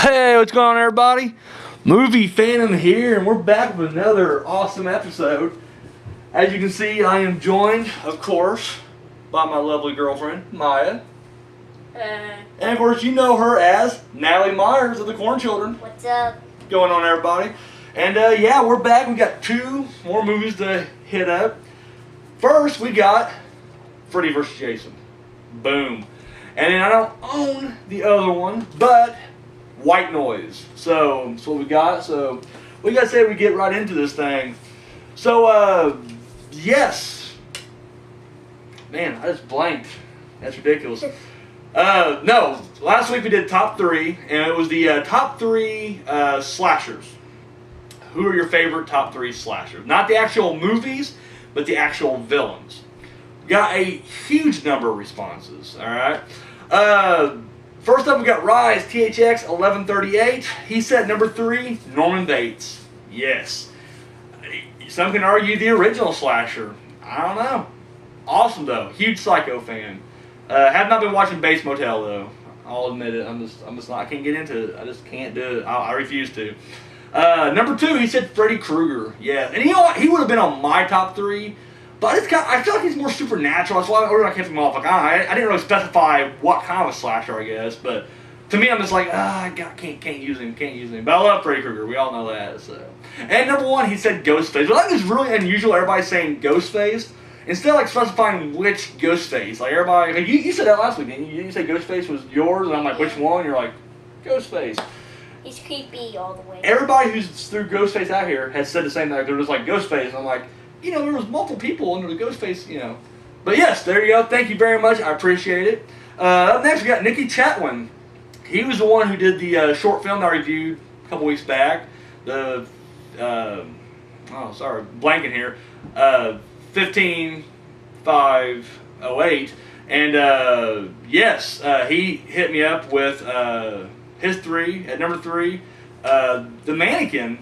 Hey, what's going on, everybody? Movie Phantom here, and we're back with another awesome episode. As you can see, I am joined, of course, by my lovely girlfriend, Maya. Hey. And of course, you know her as Natalie Myers of the Corn Children. What's up? Going on, everybody? And yeah, we're back. We got two more movies to hit up. First, we got Freddy vs. Jason. Boom. And then I don't own the other one, but White Noise. So that's what we got. So we gotta say we get right into this thing. So yes. Man, I just blanked. That's ridiculous. No, last week we did top three, and it was the top three slashers. Who are your favorite top three slashers? Not the actual movies, but the actual villains. Got a huge number of responses. All right. First up, we got Rise THX 1138. He said number 3, Norman Bates. Yes. Some can argue the original slasher. I don't know. Awesome though. Huge Psycho fan. Have not been watching Bates Motel though. I'll admit it. I'm just not. I can't get into it. I just can't do it. I refuse to. Number 2, he said Freddy Krueger. Yeah, and you know what? He would have been on my top 3. But I feel like he's more supernatural. That's why I kept him off. Like I didn't really specify what kind of slasher, I guess. But to me, I'm just like, I can't use him. But I love Freddy Krueger. We all know that. So, and number 1, he said Ghostface. But I think it's really unusual. Everybody's saying Ghostface instead of like specifying which Ghostface. Like everybody, like you said that last week, didn't you? You said Ghostface was yours, and I'm like, which one? You're like, Ghostface. He's creepy all the way. Everybody who's threw Ghostface out here has said the same thing. They're just like Ghostface. And I'm like, you know, there was multiple people under the Ghostface, you know. But yes, there you go. Thank you very much. I appreciate it. Up next, we got Nicky Chatwin. He was the one who did the short film that I reviewed a couple weeks back. The, blanking here. 15508. And yes, he hit me up with his 3, at number 3, the mannequin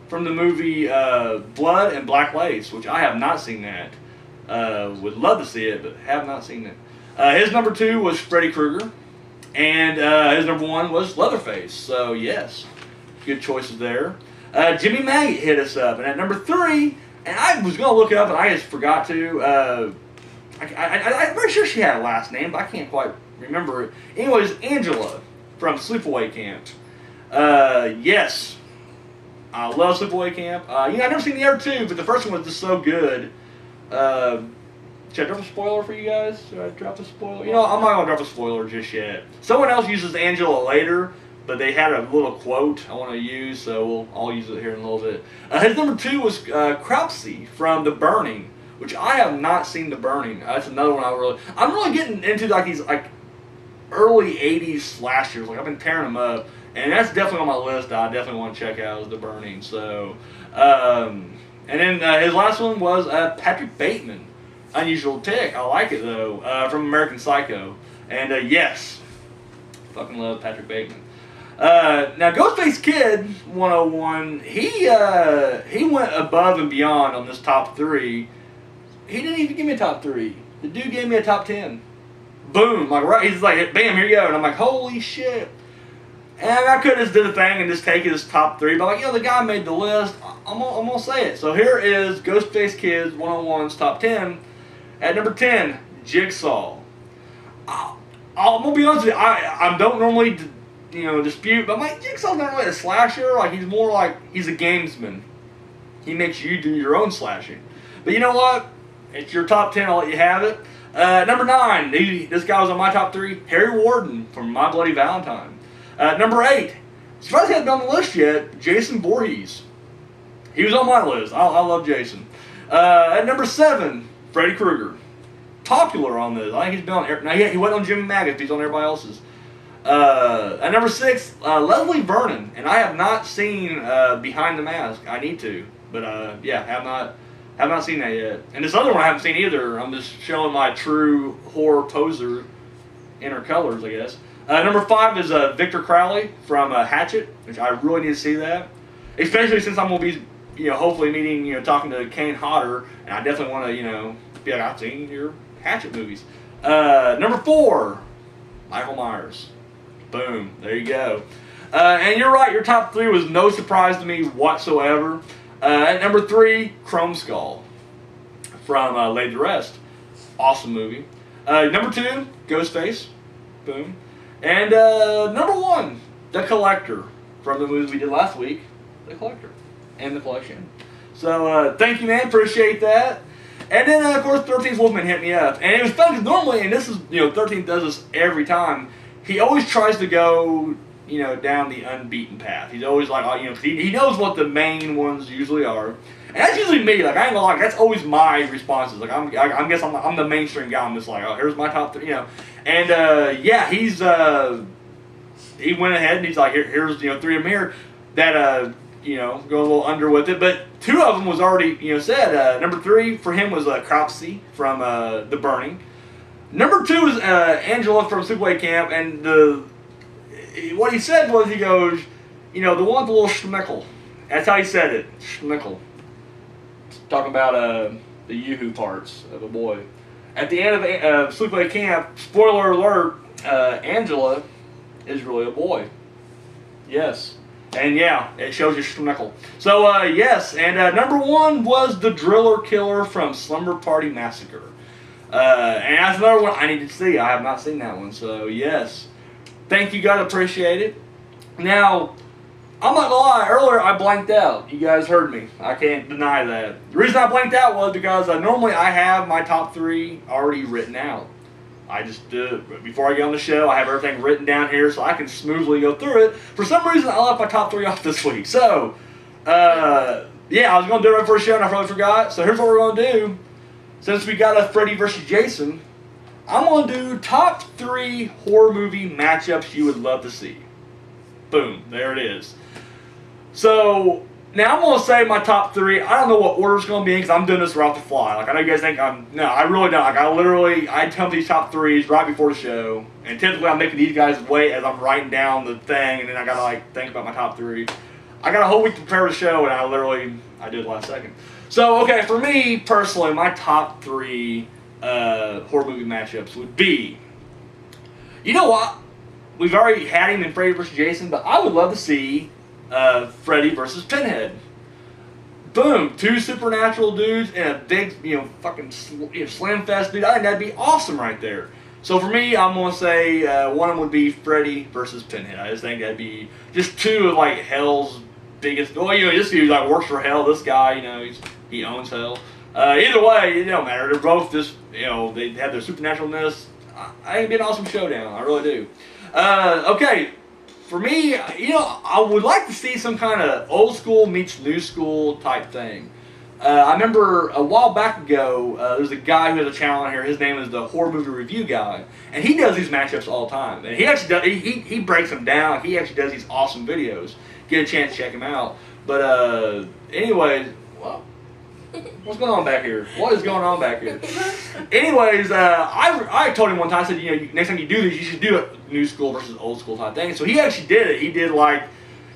from the movie Blood and Black Lace, which I have not seen that. Would love to see it, but have not seen it. His number 2 was Freddy Krueger, and his number 1 was Leatherface. So yes, good choices there. Jimmy Maggot hit us up, and at number 3, and I was gonna look it up, and I just forgot to. I'm pretty sure she had a last name, but I can't quite remember it. Anyways, Angela from Sleepaway Camp. Yes. I love Sleepaway Camp. I've never seen the other 2, but the first one was just so good. Should I drop a spoiler for you guys? Should I drop a spoiler? You know, I'm not going to drop a spoiler just yet. Someone else uses Angela later, but they had a little quote I want to use, so I'll use it here in a little bit. His number 2 was Cropsey from The Burning, which I have not seen The Burning. That's another one I'm really getting into like these like early 80s slashers. Like I've been tearing them up. And that's definitely on my list that I definitely want to check out is The Burning. So, and then his last one was Patrick Bateman. Unusual Tick. I like it though. From American Psycho. And yes, fucking love Patrick Bateman. Now Ghostface Kid 101. He went above and beyond on this top 3. He didn't even give me a top 3. The dude gave me a top 10. Boom! Like right, he's like, bam, here you go, and I'm like, holy shit. And I could have just did a thing and just take his top 3, but like, the guy made the list. I'm gonna say it. So here is Ghostface Kids 101's top 10. At number 10, Jigsaw. I'm gonna be honest with you. I don't normally dispute, but my Jigsaw's not really a slasher. Like he's more like he's a gamesman. He makes you do your own slashing. But you know what? It's your top 10. I'll let you have it. Number 9. This guy was on my top 3. Harry Warden from My Bloody Valentine. Number 8, surprised he hasn't been on the list yet, Jason Voorhees. He was on my list. I love Jason. At number 7, Freddy Krueger. Popular on this. I think he's been on. Now he wasn't on Jimmy Maggot, but he's on everybody else's. At number 6, Leslie Vernon, and I have not seen Behind the Mask. I need to, but yeah, have not seen that yet. And this other one I haven't seen either. I'm just showing my true horror poser inner colors, I guess. Number 5 is Victor Crowley from Hatchet, which I really need to see that. Especially since I'm going to be, hopefully meeting, talking to Kane Hodder, and I definitely want to, be like, I've seen your Hatchet movies. Number 4, Michael Myers. Boom. There you go. And you're right, your top 3 was no surprise to me whatsoever. At number 3, Chrome Skull from Lay the Rest. Awesome movie. Number 2, Ghostface. Boom. And number 1, The Collector from the movies we did last week. The Collector and The Collection. So thank you, man. Appreciate that. And then, of course, 13th Wolfman hit me up. And it was fun because normally, and this is, 13th does this every time, he always tries to go, down the unbeaten path. He's always like, he knows what the main ones usually are. And that's usually me. Like, I ain't gonna lie, that's always my responses. Like, I guess I'm the mainstream guy. I'm just like, oh, here's my top 3, And, yeah, he went ahead and he's like, here's, 3 of them here that, go a little under with it, but 2 of them was already, said. Number 3 for him was Cropsey from The Burning. Number 2 is Angela from Sleepaway Camp, and what he said was, he goes, the one with the little schmeckle. That's how he said it, schmeckle. Talking about the yoo-hoo parts of a boy. At the end of Sleepaway Camp, spoiler alert, Angela is really a boy. Yes. And yeah, it shows you schmeckle. So yes, and number 1 was the Driller Killer from Slumber Party Massacre. And that's another one I need to see. I have not seen that one, so yes. Thank you guys, appreciate it. Now, I'm not gonna lie, earlier I blanked out. You guys heard me. I can't deny that. The reason I blanked out was because normally I have my top 3 already written out. I just before I get on the show, I have everything written down here so I can smoothly go through it. For some reason, I left my top 3 off this week. So, yeah, I was going to do it right before the show and I probably forgot. So here's what we're going to do. Since we got a Freddy versus Jason, I'm going to do top 3 horror movie matchups you would love to see. Boom, there it is. So, now I'm going to say my top 3. I don't know what order it's going to be in because I'm doing this right off the fly. Like, I know you guys think no, I really don't. Like, I tell these top 3s right before the show. And typically I'm making these guys wait as I'm writing down the thing. And then I got to, think about my top 3. I got a whole week to prepare the show and I did it last second. So, okay, for me, personally, my top 3 horror movie matchups would be, you know what? We've already had him in Freddy vs. Jason, but I would love to see Freddy versus Pinhead. Boom, 2 supernatural dudes and a big, fucking slam fest dude. I think that'd be awesome right there. So for me, I'm gonna say one of them would be Freddy versus Pinhead. I just think that'd be just 2 of hell's biggest. Well, this dude works for hell. This guy, he owns hell. Either way, it don't matter. They're both just, they have their supernaturalness. I think it'd be an awesome showdown. I really do. Okay. For me, I would like to see some kind of old school meets new school type thing. I remember a while back ago, there's a guy who has a channel on here. His name is the Horror Movie Review Guy, and he does these matchups all the time. And he actually does, he breaks them down. He actually does these awesome videos. Get a chance to check him out. But anyways, well, what's going on back here? What is going on back here? Anyways, I told him one time, I said, next time you do this, you should do a new school versus old school type thing. So he actually did it. He did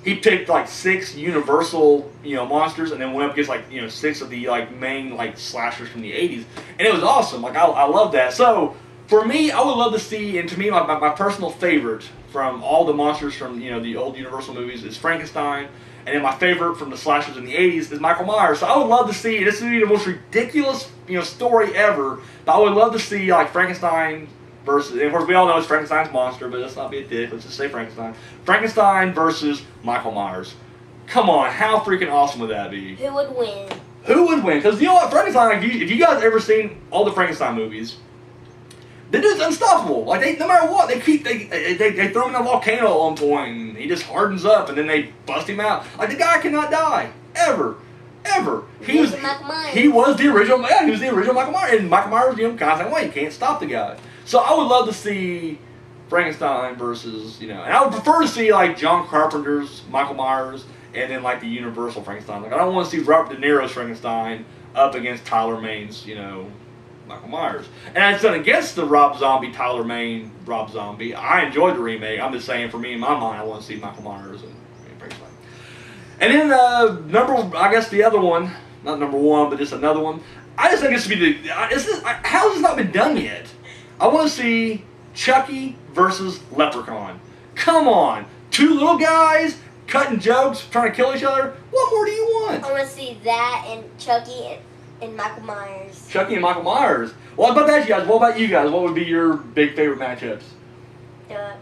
he picked 6 Universal, monsters, and then went up against 6 of the main slashers from the 80s, and it was awesome. I love that. So for me, I would love to see, and to me, my personal favorite from all the monsters from the old Universal movies is Frankenstein. And then my favorite from the slashers in the 80s is Michael Myers. So I would love to see, this would be the most ridiculous, story ever, but I would love to see, Frankenstein versus, and of course we all know it's Frankenstein's monster, but let's not be a dick, let's just say Frankenstein. Frankenstein versus Michael Myers. Come on, how freaking awesome would that be? Who would win? Who would win? Because you know what, Frankenstein, if you guys ever seen all the Frankenstein movies, the dude's unstoppable. No matter what, they throw him in a volcano at one point, and he just hardens up, and then they bust him out. The guy cannot die ever. He was the original. Yeah, he was the original Michael Myers, and Michael Myers, kind of same way. You can't stop the guy. So I would love to see Frankenstein versus, and I would prefer to see John Carpenter's Michael Myers, and then the Universal Frankenstein. I don't want to see Robert De Niro's Frankenstein up against Tyler Maine's, Michael Myers. And that's done against the Rob Zombie, Tyler Mane, Rob Zombie. I enjoyed the remake. I'm just saying, for me, in my mind, I want to see Michael Myers and Frankenstein. And then, I guess the other one, not number 1, but just another one, I just think this should be how has this not been done yet? I want to see Chucky versus Leprechaun. Come on. two little guys cutting jokes, trying to kill each other. What more do you want? I want to see that and Chucky and Michael Myers. Chucky and Michael Myers. Well, about that, you guys. What about you guys? What would be your big favorite matchups? The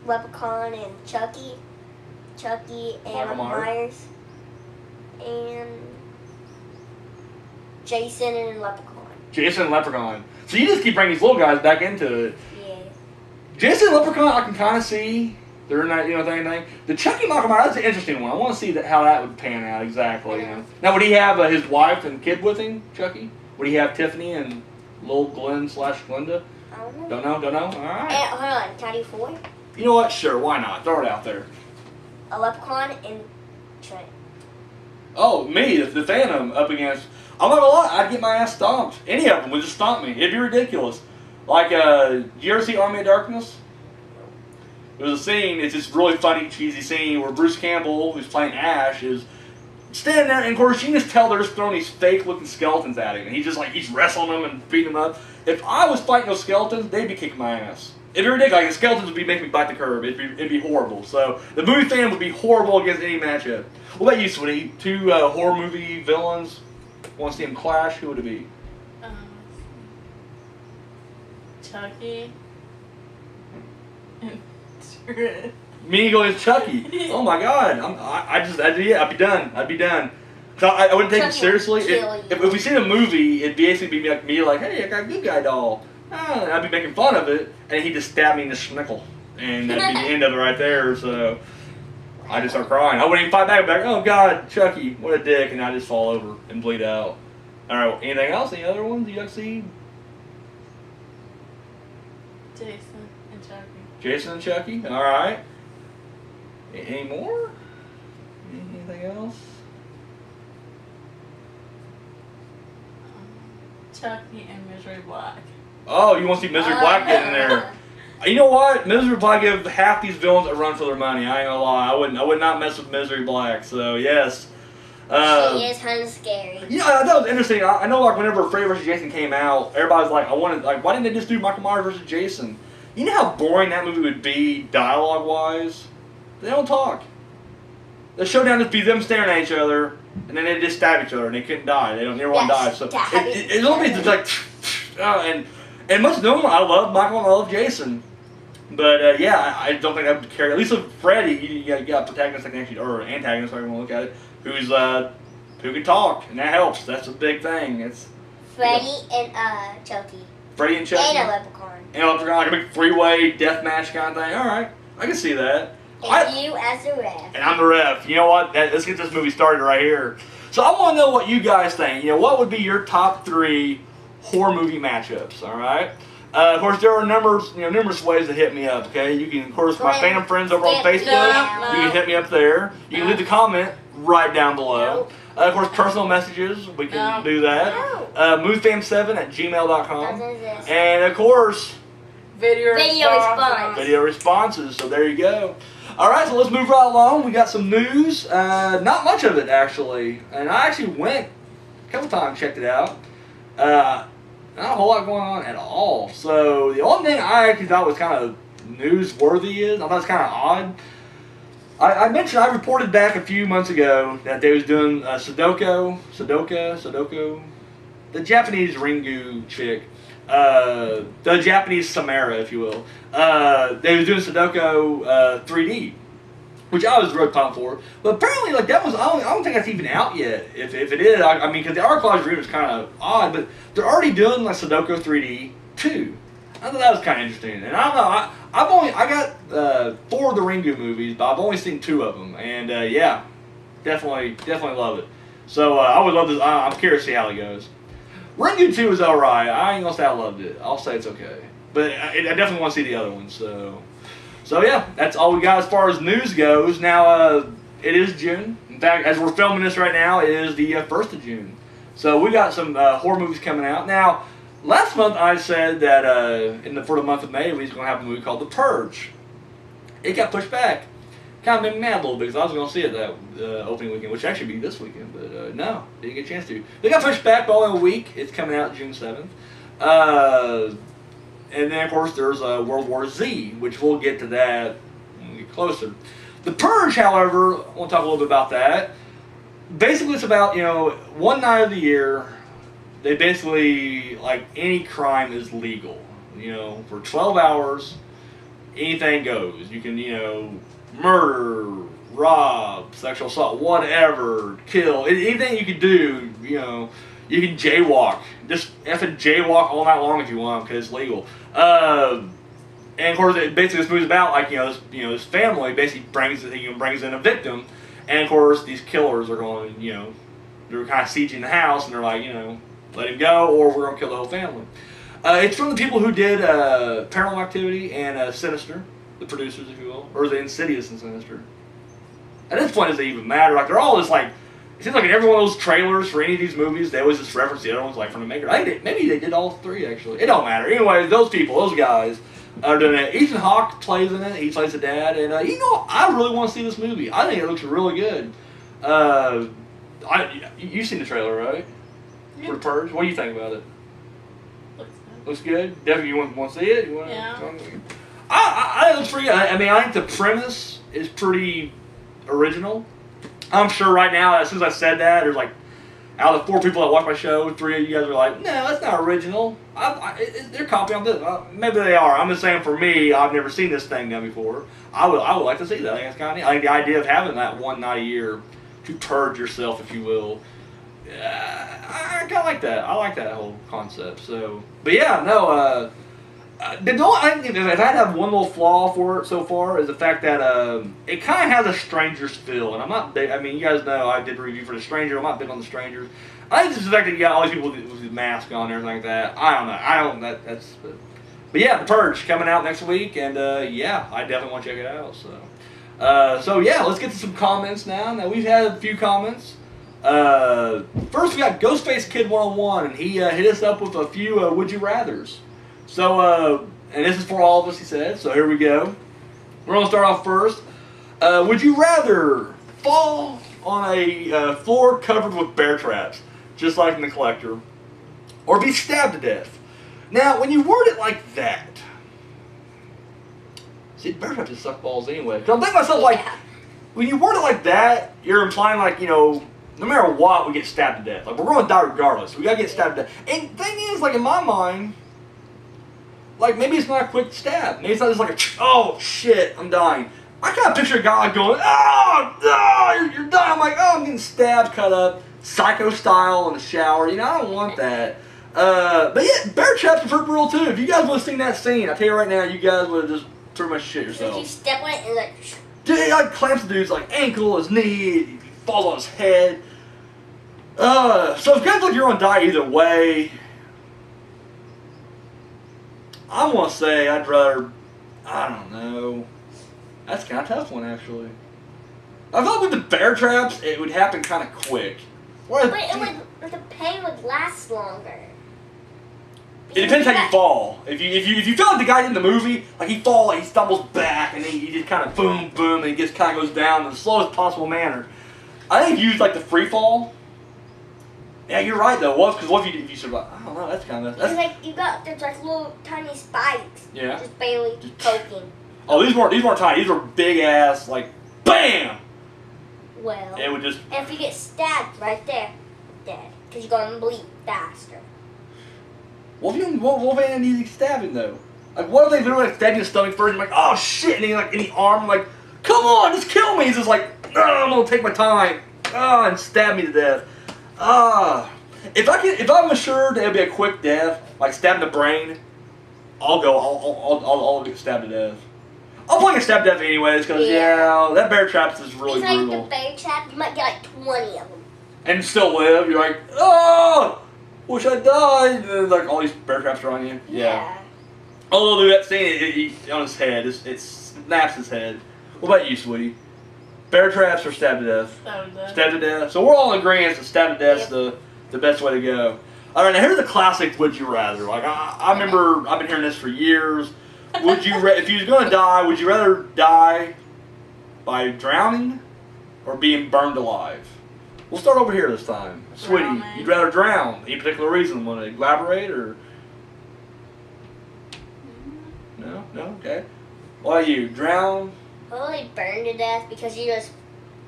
Leprechaun and Chucky. Chucky and Michael Michael Myers. And Jason and Leprechaun. Jason and Leprechaun. So you just keep bringing these little guys back into it. Yeah. Jason and Leprechaun, I can kind of see. They're not, thing. The Chucky Michael Myers, that's an interesting one. I want to see how that would pan out exactly. Now, would he have his wife and kid with him, Chucky? Would he have Tiffany and little Glenn/Glenda? I don't know. Don't know? All right. Hold on, can I do 4? You know what? Sure, why not? Throw it out there. A Leprechaun and Chucky. Oh, me, the Phantom up against... I'm not gonna lie, I'd get my ass stomped. Any of them would just stomp me. It'd be ridiculous. Like, you ever see Army of Darkness? There's a scene, it's this really funny, cheesy scene where Bruce Campbell, who's playing Ash, is standing there, and of course you can just tell they're just throwing these fake-looking skeletons at him, and he's wrestling them and beating them up. If I was fighting those skeletons, they'd be kicking my ass. It'd be ridiculous. Like, the skeletons would be making me bite the curb. It'd be horrible. So the movie fan would be horrible against any matchup. What about you, Sweetie? Two horror movie villains. Want to see them clash? Who would it be? Chucky. And Me going as Chucky. Oh my God! I'd be done. I'd be done. So I wouldn't take him Chucky seriously. would kill you. If we see a movie, it'd basically be like me, like, hey, I got a good guy doll. And I'd be making fun of it, and he'd just stab me in the schnickle, and that'd be the end of it right there. So I just start crying. I wouldn't even fight back. I'd be like, oh God, Chucky, what a dick, and I just fall over and bleed out. All right. Well, anything else? Any other ones you guys see? Jason and Chucky. Jason and Chucky. All right. Any more? Anything else? Chucky and Misery Black. Oh, you want to see Misery Black get in there? You know what? Misery Black give half these villains a run for their money. I ain't gonna lie. I would not mess with Misery Black. So yes. She is kind of scary. Yeah, that was interesting. I know, like, whenever Freddy vs. Jason came out, everybody's like, why didn't they just do Michael Myers vs. Jason? You know how boring that movie would be, dialogue-wise? They don't talk. The showdown just be them staring at each other, and then they just stab each other, and they couldn't die. They don't never want to die. So it's only just like, and much known, I love Michael and I love Jason. But yeah, I don't think I would carry. At least with Freddy, you got a protagonist that can actually, or antagonist, however you want to look at it, who can talk, and that helps. That's a big thing. It's Freddy and Chucky. Freddy and Chucky. And a Leprechaun. And a Leprechaun, like a big three-way death match kind of thing. All right, I can see that. And you as the ref. And I'm the ref. You know what? Let's get this movie started right here. So I want to know what you guys think. You know, what would be your top 3 horror movie matchups? All right. Of course, there are numerous ways to hit me up. Okay, you can, of course, my Phantom friends over on Facebook. You can hit me up there. You can leave the comment right down below. Of course, personal messages, we can do that. Moviefam7@gmail.com. And of course, Video response. Video responses. So there you go. All right, so let's move right along. We got some news. Not much of it, actually. And I actually went a couple times, checked it out. Not a whole lot going on at all. So the only thing I actually thought was kind of newsworthy is, I thought it was kind of odd. I mentioned, I reported back a few months ago that they was doing Sudoku, the Japanese Ringu chick, the Japanese Samara, if you will. They was doing Sudoku 3D, which I was real pumped for. But apparently, like, that was, I don't think that's even out yet. If it is, I mean, because the archaeology room is kind of odd, but they're already doing like Sudoku 3D 2. I thought that was kind of interesting. And I don't know, I got 4 of the Ringu movies, but I've only seen 2 of them. And yeah, definitely love it. So I would love this. I'm curious to see how it goes. Ringu 2 is alright. I ain't gonna say I loved it. I'll say it's okay. But I definitely want to see the other ones. So yeah, that's all we got as far as news goes. Now, it is June. In fact, as we're filming this right now, it is the 1st of June. So we got some horror movies coming out. Now, last month I said that for the month of May, we was going to have a movie called The Purge. It got pushed back. Kind of made me mad a little bit because I was going to see it that opening weekend, which actually be this weekend, but no, didn't get a chance to. They got pushed back by only a week. It's coming out June 7th. And then, of course, there's World War Z, which we'll get to that when we get closer. The Purge, however, I want to talk a little bit about that. Basically, it's about, one night of the year, they basically, like, any crime is legal. For 12 hours, anything goes. You can, murder, rob, sexual assault, whatever, kill, anything you can do, you can jaywalk. Just effing jaywalk all night long if you want, because it's legal. And of course, basically this movie's about like this family basically brings in a victim, and of course these killers are going they're kind of sieging the house, and they're like let him go or we're gonna kill the whole family. It's from the people who did Paranormal Activity and Sinister, the producers if you will, or the Insidious and Sinister. At this point, does it even matter? Like they're all just like. It seems like in every one of those trailers for any of these movies, they always just reference the other ones, like from the maker. I think maybe they did all three, actually. It don't matter. Anyway, those people, those guys, are doing it. Ethan Hawke plays in it. He plays the dad. And, I really want to see this movie. I think it looks really good. You've seen the trailer, right? Yeah. For The Purge? What do you think about it? Looks good. Looks good? Definitely you want to see it? Yeah. I think it looks pretty good. I mean, I think the premise is pretty original. I'm sure right now, as soon as I said that, there's like, out of the 4 people that watch my show, 3 of you guys are like, no, that's not original. They're copying this. Maybe they are. I'm just saying for me, I've never seen this thing done before. I would like to see that. I think it's kind of neat. I think the idea of having that one night a year to purge yourself, if you will, I kind of like that. I like that whole concept. So, but yeah, no, I think if I had to have one little flaw for it so far is the fact that it kind of has a Stranger's feel, and I'm not big. I mean, you guys know I did a review for The Stranger. I'm not big on The Strangers. I think it's the fact that you got all these people with the mask on and everything like that. I don't know. But yeah, The Purge coming out next week, and yeah, I definitely want to check it out. So yeah, let's get to some comments now. Now we've had a few comments. First we got Ghostface Kid 101, and he hit us up with a few Would You Rathers. So, and this is for all of us, he said, so here we go. We're going to start off first. Would you rather fall on a floor covered with bear traps, just like in The Collector, or be stabbed to death? Now, when you word it like that, see, bear traps just suck balls anyway. Because I'm thinking to myself, like, when you word it like that, you're implying, like, no matter what, we get stabbed to death. Like, we're going to die regardless. We got to get stabbed to death. And the thing is, like, in my mind, like, maybe it's not a quick stab. Maybe it's not just like oh, shit, I'm dying. I kind of picture a guy going, you're dying. I'm like, I'm getting stabbed, cut up, Psycho style in the shower. I don't want that. But yeah, bear traps are pretty real, too. If you guys would have seen that scene, I tell you right now, you guys would have just pretty much shit yourself. Did you step on it and like... Dude, he like clamps the dude's like ankle, his knee, he falls on his head. So if you guys look, you're gonna die either way. I'm going to say I'd rather, I don't know. That's kind of a tough one, actually. I thought with the bear traps, it would happen kind of quick. But the pain would last longer. It depends how you fall. If you feel like the guy in the movie, like he falls, like he stumbles back, and then he just kind of boom, boom, and he just kind of goes down in the slowest possible manner. I think if you use like the free fall, yeah, you're right though. Because what if you survive? I don't know. That's kind of it's like there's like little tiny spikes. Yeah. Just barely poking. Oh, these weren't tiny. These were big ass, like bam. Well. It would just. And if you get stabbed right there, dead, because you're gonna bleed faster. What if they need stabbing though? Like what if they literally stab you in the stomach first and like oh shit, and then like in the arm like come on just kill me. He's just like I'm gonna take my time and stab me to death. If I'm assured it'll be a quick death, like stab in the brain, I'll get stabbed to death. I'll probably get stabbed to death anyways, because that bear traps is really brutal. It's like the bear trap, you might get like 20 of them. And still live, you're like, oh, wish I died. And then like all these bear traps are on you. Yeah. Although dude, that scene on his head, it snaps his head. What about you, sweetie? Bear traps or stabbed to death? Stabbed to death. So we're all in agreement that stabbed to death's the best way to go. All right, now here's the classic would you rather. Like I remember, I've been hearing this for years. Would you if you was gonna die, would you rather die by drowning or being burned alive? We'll start over here this time. Sweetie, you'd rather drown. Any particular reason? Want to elaborate or? No, okay. What about you? Drown Probably burned to death because you just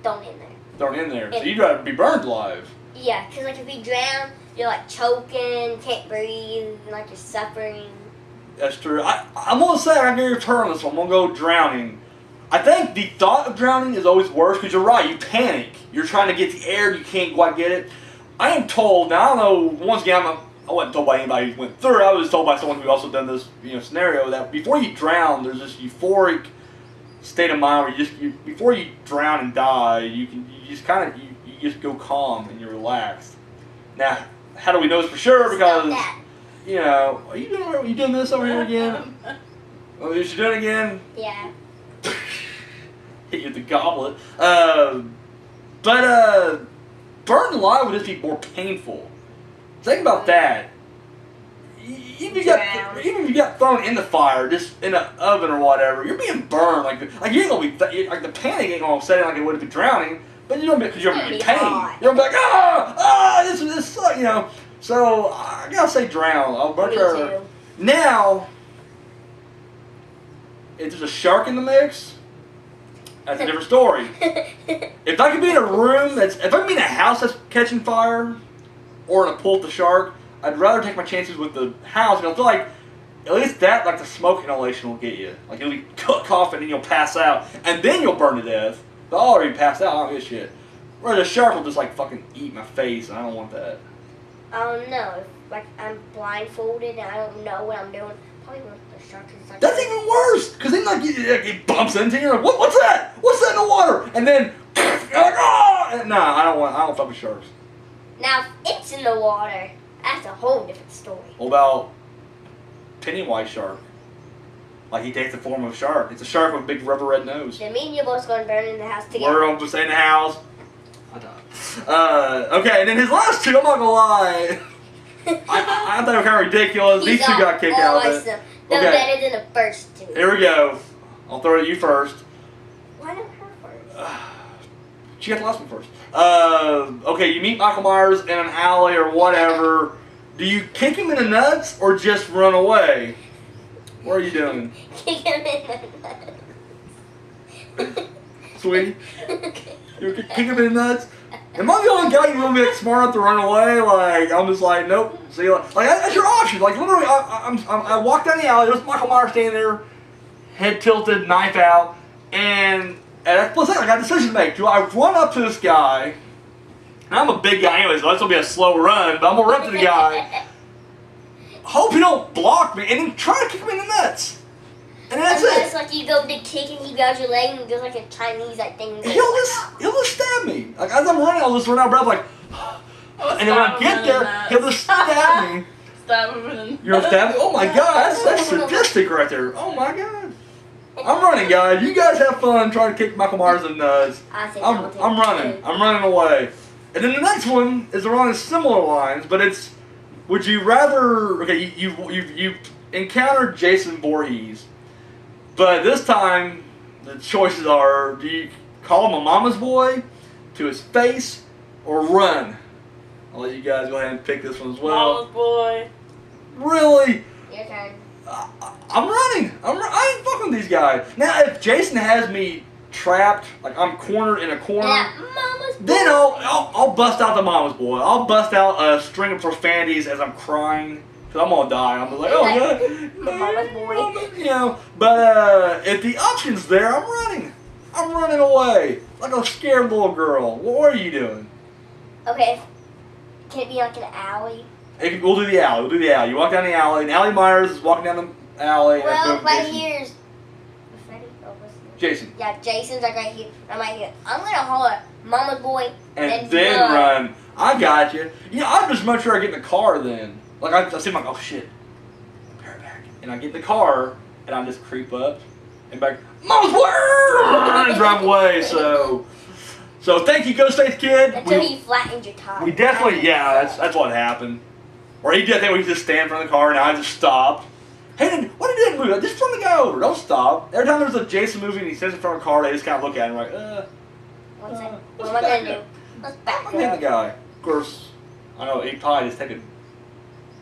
thrown in there. Thrown in there. So you'd rather be burned alive. Yeah, because like if you drown, you're like choking, can't breathe, and like you're suffering. That's true. I'm going to say I'm going to turn on this one. I'm going to go drowning. I think the thought of drowning is always worse because you're right. You panic. You're trying to get the air. You can't quite get it. I am told, now I don't know, once again, I wasn't told by anybody who went through it. I was told by someone who also done this scenario that before you drown, there's this euphoric state of mind where before you drown and die, you just go calm and you're relaxed. Now, how do we know this for sure? Because, are you doing this over here again? Oh, is she doing it again? Yeah. Hit you with the goblet. Burned alive would just be more painful. Think about that. Even if you got thrown in the fire, just in an oven or whatever, you're being burned. Like you ain't gonna be like the panic ain't gonna set in like it would if you're drowning. But you don't because you're in pain. You're gonna be like this sucks, So I gotta say drown. I'll much rather. Now, if there's a shark in the mix, that's a different story. If I could be in a room if I could be in a house that's catching fire, or in a pool with the shark, I'd rather take my chances with the house. And I feel like at least that, like the smoke inhalation, will get you. Like you'll be coughing and you'll pass out, and then you'll burn to death. But I'll already passed out. I don't give a shit. Whereas a shark will just like fucking eat my face, and I don't want that. I don't know. If, like I'm blindfolded and I don't know what I'm doing. Probably with the shark is like. That's even worse, because then like it bumps into you. You're like, what's that? What's that in the water? And then you're like, oh! Nah, I don't fuck with sharks. Now, if it's in the water, that's a whole different story. What about Pennywise shark? Like he takes the form of a shark. It's a shark with a big rubber red nose. Then me and you both going to burn in the house together. We're going to stay in the house. I died. Okay, and then his last two, I'm not going to lie. I thought they were kind of ridiculous. These two got kicked out of it. They're better than the first two. Here we go. I'll throw it at you first. Why not her first? She got the last one first. Okay, you meet Michael Myers in an alley or whatever. Do you kick him in the nuts or just run away? What are you doing? Kick him in the nuts. Sweetie? You kick him in the nuts? Am I the only guy you really be smart enough to run away? Like, I'm just like, nope. See, like that's your option. Like, literally, I walk down the alley. There's Michael Myers standing there, head tilted, knife out, and plus, I got a decision to make. Do I run up to this guy? And I'm a big guy anyway, so that's gonna be a slow run. But I'm gonna run to the guy. Hope he don't block me, and then try to kick him in the nuts. And that's Unless, it. like you go to kick and he grabs your leg and goes like a Chinese thing. He'll just stab me. Like as I'm running, I'll just run out of breath like. And then when I get there, he'll just stab me. Stab him in. You're gonna stab me? Oh my god, that's sadistic right there. Oh my god. I'm running, guys. You guys have fun trying to kick Michael Myers in the nuts. I'm running. I'm running away. And then the next one is along similar lines, but it's: would you rather? Okay, you encountered Jason Voorhees, but this time the choices are: do you call him a mama's boy to his face, or run? I'll let you guys go ahead and pick this one as well. Mama's boy. Really? Your turn. I'm running. I ain't fucking with these guys. Now, if Jason has me trapped, like I'm cornered in a corner, Yeah, mama's boy. then I'll bust out the mama's boy. I'll bust out a string of profanities as I'm crying, because I'm gonna die. I'm like, oh god, Mama's boy. But if the option's there, I'm running. I'm running away like a scared little girl. What are you doing? Okay. Can it be like an alley? We'll do the alley. You walk down the alley, and Natalie Myers is walking down the alley. Well, and right Jason. here's Freddy. Oh, what's his name? Jason. Yeah, Jason's like right here. I'm right here. I'm gonna holler, "Mama's boy," And then run. I got you. Yeah, I'd just much rather get in the car then. Like I seem like, oh shit, back. And I get in the car and I just creep up and back. Mama's boy, and drive away. So thank you, Ghostface Kid. Until he flattened your tire. We definitely, yeah, that's what happened. Or he did that thing where he just stand in front of the car and I just stopped. Hey, what did that move? Just turn the guy over. Don't stop. Every time there's a Jason movie and he stands in front of a car, they just kind of look at him like, One second. What am I gonna do? Let's back I'm hitting the up. guy. Of course, I know he probably just taking him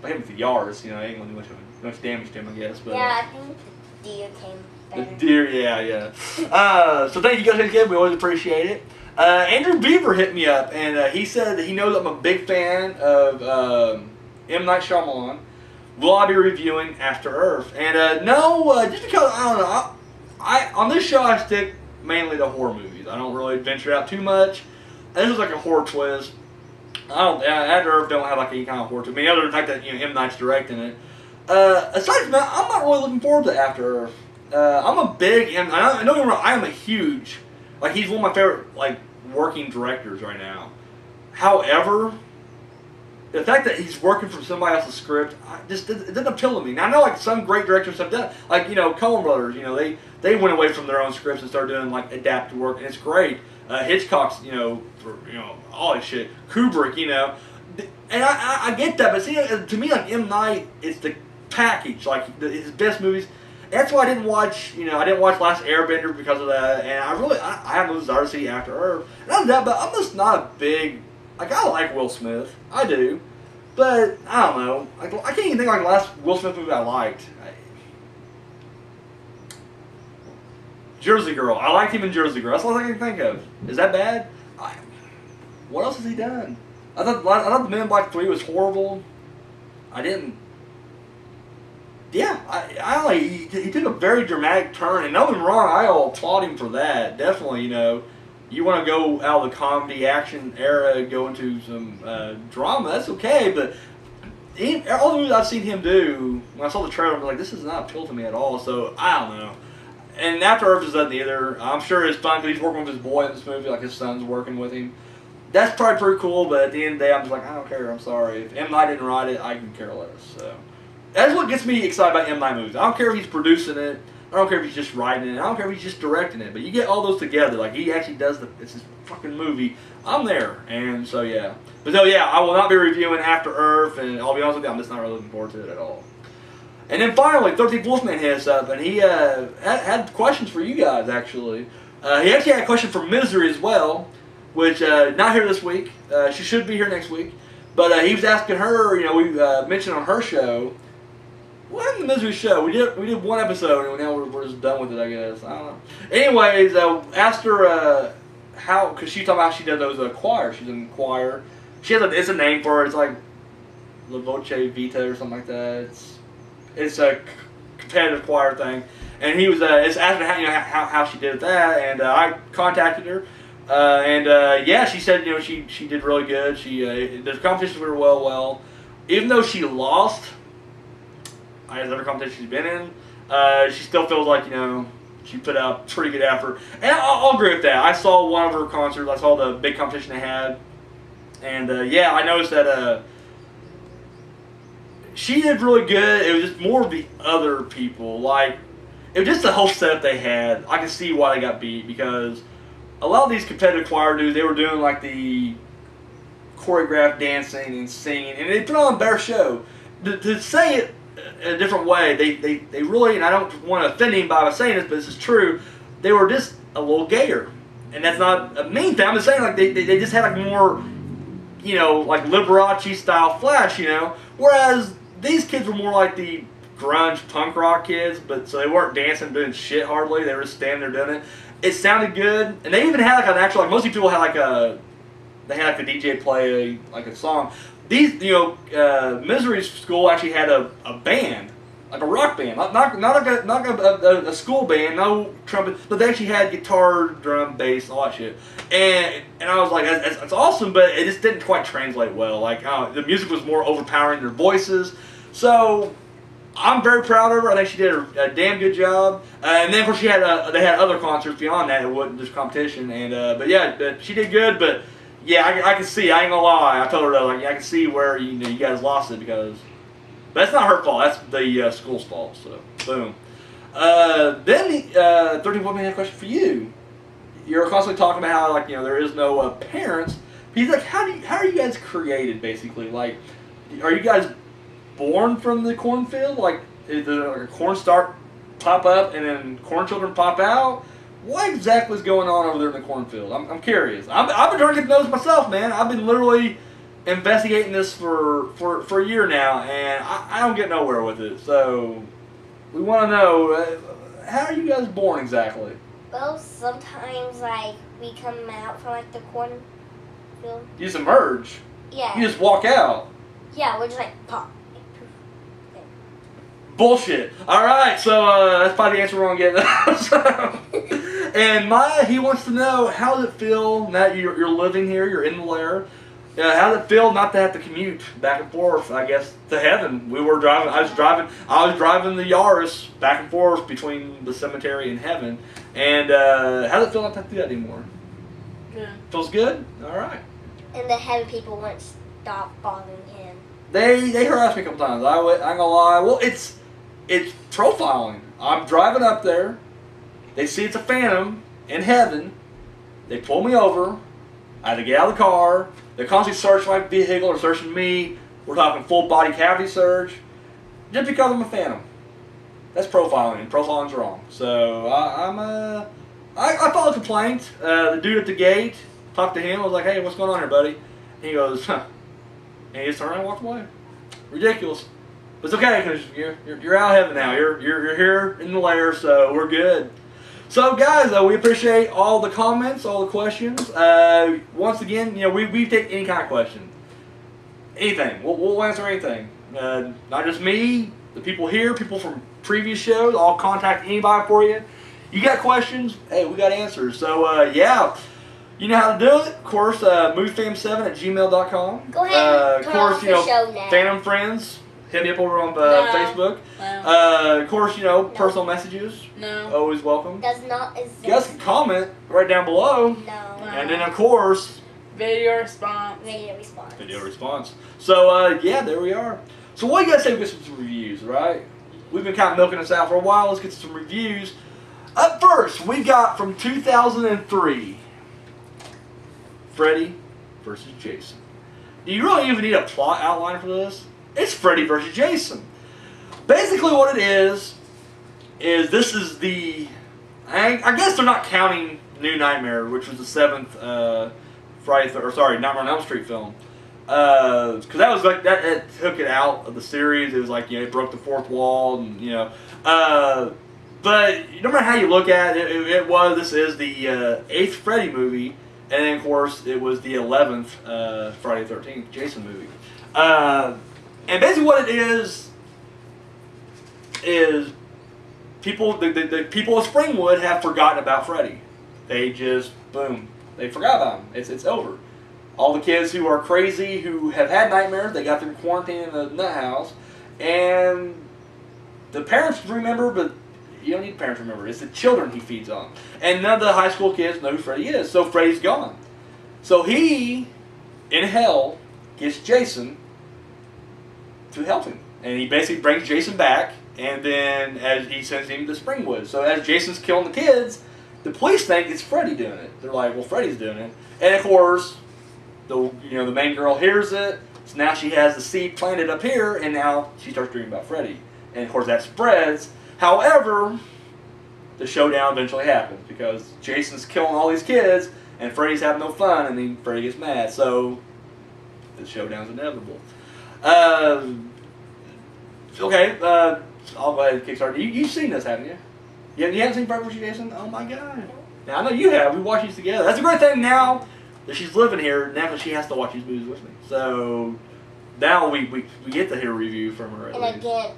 with the yards. He ain't gonna do much damage to him, I guess. But Yeah, I think the deer came The better. deer, yeah. So thank you guys again. We always appreciate it. Andrew Beaver hit me up, and he said that he knows I'm a big fan of M. Night Shyamalan. Will I be reviewing After Earth? And no, just because, I don't know. I on this show, I stick mainly to horror movies. I don't really venture out too much. And this is like a horror twist. After Earth don't have like any kind of horror to me, other than the fact that M. Night's directing it. Aside from that, I'm not really looking forward to After Earth. I'm a big, and I know I am a huge, like he's one of my favorite like working directors right now. However, the fact that he's working from somebody else's script, it doesn't appeal to me. Now I know like some great directors have done, like Coen Brothers, they went away from their own scripts and started doing like adapted work, and it's great. Hitchcock's, for all that shit. Kubrick, and I get that, but see, to me, like M. Night, it's the package, like his best movies. That's why I didn't watch, I didn't watch Last Airbender because of that, and I have no desire to see After Earth. Not that, but I'm just not a big, like I like Will Smith, I do, but I don't know, like I can't even think like the last Will Smith movie I liked. Jersey Girl. I liked him in Jersey Girl. That's all I can think of. Is that bad? What else has he done? I thought the Men in Black 3 was horrible. I didn't. Yeah, he took a very dramatic turn, and don't get me wrong, I'll applaud him for that. Definitely, you want to go out of the comedy action era, go into some drama. That's okay, but all the movies I've seen him do, when I saw the trailer, I was like, this does not appeal to me at all. So I don't know. And After Earth doesn't either. I'm sure it's fun because he's working with his boy in this movie, like his son's working with him. That's probably pretty cool, but at the end of the day, I'm just like, I don't care. I'm sorry. If M. Night didn't write it, I can care less. So that's what gets me excited about M. Night movies. I don't care if he's producing it. I don't care if he's just writing it. I don't care if he's just directing it. But you get all those together, like he actually does it's his fucking movie. I'm there, and so yeah. But so yeah, I will not be reviewing After Earth, and I'll be honest with you, I'm just not really looking forward to it at all. And then finally, 13th Wolfman hit us up, and he had questions for you guys, actually. He actually had a question for Misery as well, which, not here this week. She should be here next week. But he was asking her, we mentioned on her show, what happened to Misery's show? We did one episode, and now we're just done with it, I guess. I don't know. Anyways, asked her how, because she talked about how she does those choir. She's in choir. It's a name for it. It's like La Voce Vita or something like that. It's a competitive choir thing, and he was it's asking how she did that, and I contacted her, and she said she did really good. The competitions were well, even though she lost, as every competition she's been in, she still feels like she put out pretty good effort, and I'll agree with that. I saw one of her concerts. I saw the big competition they had, and I noticed that. She did really good. It was just more of the other people. Like, it was just the whole setup they had. I can see why they got beat, because a lot of these competitive choir dudes, they were doing like the choreographed dancing and singing, and they put on a better show. To say it in a different way, they really, and I don't want to offend anybody by saying this, but this is true, they were just a little gayer. And that's not a mean thing. I'm just saying, like, they just had like more, like Liberace style flash, Whereas these kids were more like the grunge punk rock kids, but so they weren't dancing, doing shit hardly. They were just standing there doing it. It sounded good, and they even had like an actual, like most people had like a DJ play like a song. These, Misery's school actually had a band, like a rock band, not a school band, no trumpet, but they actually had guitar, drum, bass, all that shit. And I was like, that's awesome, but it just didn't quite translate well. Like, the music was more overpowering their voices. So I'm very proud of her. I think she did a damn good job. And then of course they had other concerts beyond that. It wasn't just competition. And but she did good. But yeah, I can see. I ain't gonna lie. I told her that, like, I can see where you guys lost it, because that's not her fault. That's the school's fault. So boom. Then 13th Wolfman had a question for you. You're constantly talking about how there is no parents. He's like, how are you guys created, basically? Like, are you guys born from the cornfield? Like, is there like a corn start pop up and then corn children pop out? What exactly is going on over there in the cornfield? I'm curious. I've been trying to get to know this myself, man. I've been literally investigating this for a year now, and I don't get nowhere with it. So we want to know how are you guys born exactly? Well, sometimes like we come out from like the cornfield. You just emerge. Yeah. You just walk out. Yeah, we're just like pop. Bullshit. All right, so that's probably the answer we're gonna get. So, and Maya, he wants to know, how does it feel now you're living here, you're in the lair? How does it feel not to have to commute back and forth? I guess to heaven. We were driving. I was driving the Yaris back and forth between the cemetery and heaven. And how does it feel not to have to do that anymore? Good. Feels good. All right. And the heavy people won't stop bothering him. They harassed me a couple times. I ain't gonna lie. Well, it's profiling. I'm driving up there. They see it's a phantom in heaven. They pull me over. I had to get out of the car. They're constantly searching my vehicle or searching me. We're talking full body cavity search. Just because I'm a phantom. That's profiling, and profiling's wrong. So I filed a complaint. The dude at the gate, talked to him. I was like, hey, what's going on here, buddy? And he goes, huh. And he just turned around and walked away. Ridiculous. But it's okay, because you're out of heaven now. You're here in the lair, so we're good. So guys, we appreciate all the comments, all the questions. Once again, we take any kind of question. Anything. We'll answer anything. Not just me, the people here, people from previous shows. I'll contact anybody for you. You got questions? Hey, we got answers. So yeah. You know how to do it. Of course, movefam7@gmail.com. Go ahead and of course, the show now. Phantom Friends. Hit me up over on Facebook. No. Of course, personal messages. No. Always welcome. Does not exist. You guys can comment right down below. No. And then, of course, Video response. Video response. So, yeah, there we are. So, what do you guys say we get some reviews, right? We've been kind of milking this out for a while. Let's get some reviews. Up first, we got from 2003, Freddy versus Jason. Do you really even need a plot outline for this? It's Freddy versus Jason. Basically what it is this is the... I guess they're not counting New Nightmare, which was the 7th Nightmare on Elm Street film. Because that was like, that it took it out of the series. It was like, it broke the fourth wall, and but no matter how you look at it, this is the 8th Freddy movie, and then of course it was the 11th Friday the 13th Jason movie. And basically what it is people, the people of Springwood have forgotten about Freddy. They just, boom, they forgot about him. It's over. All the kids who are crazy, who have had nightmares, they got them quarantined in the nut house, and the parents remember, but you don't need parents to remember. It's the children he feeds on. And none of the high school kids know who Freddy is, so Freddy's gone. So he, in hell, gets Jason to help him. And he basically brings Jason back, and then as he sends him to Springwood. So as Jason's killing the kids, the police think it's Freddy doing it. They're like, well, Freddy's doing it. And of course, the main girl hears it, so now she has the seed planted up here, and now she starts dreaming about Freddy. And of course that spreads. However, the showdown eventually happens, because Jason's killing all these kids, and Freddy's having no fun, and then Freddy gets mad. So the showdown's inevitable. Okay, I'll go ahead and kickstart. You've seen this, haven't you? You haven't seen Freddy vs. Jason? Oh my God. Now, I know you have. We watch these together. That's a great thing now that she's living here. Now she has to watch these movies with me. So now we get to hear a review from her. And again,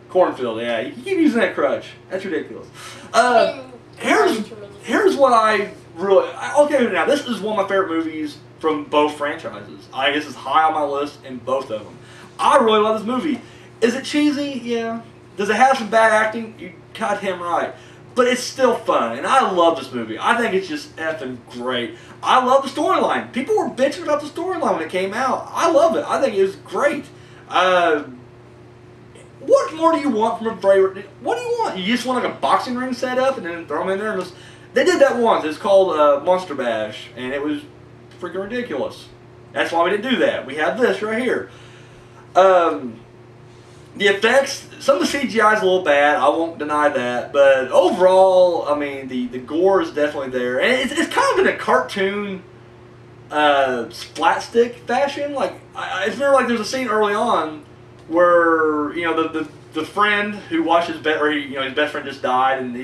Cornfield, yeah. You keep using that crutch. That's ridiculous. Here's what I really... Okay, now, this is one of my favorite movies from both franchises. This is high on my list in both of them. I really love this movie. Is it cheesy? Yeah. Does it have some bad acting? You goddamn right. But it's still fun, and I love this movie. I think it's just effing great. I love the storyline. People were bitching about the storyline when it came out. I love it. I think it was great. What more do you want from a Freddy? What do you want? You just want like a boxing ring set up and then throw them in there? And they did that once. It's called Monster Bash, and it was freaking ridiculous. That's why we didn't do that. We have this right here. The effects, some of the CGI is a little bad, I won't deny that, but overall, I mean, the gore is definitely there, and it's kind of in a cartoon splat stick fashion. Like, I remember like there's a scene early on where, the the friend who watched his his best friend just died, and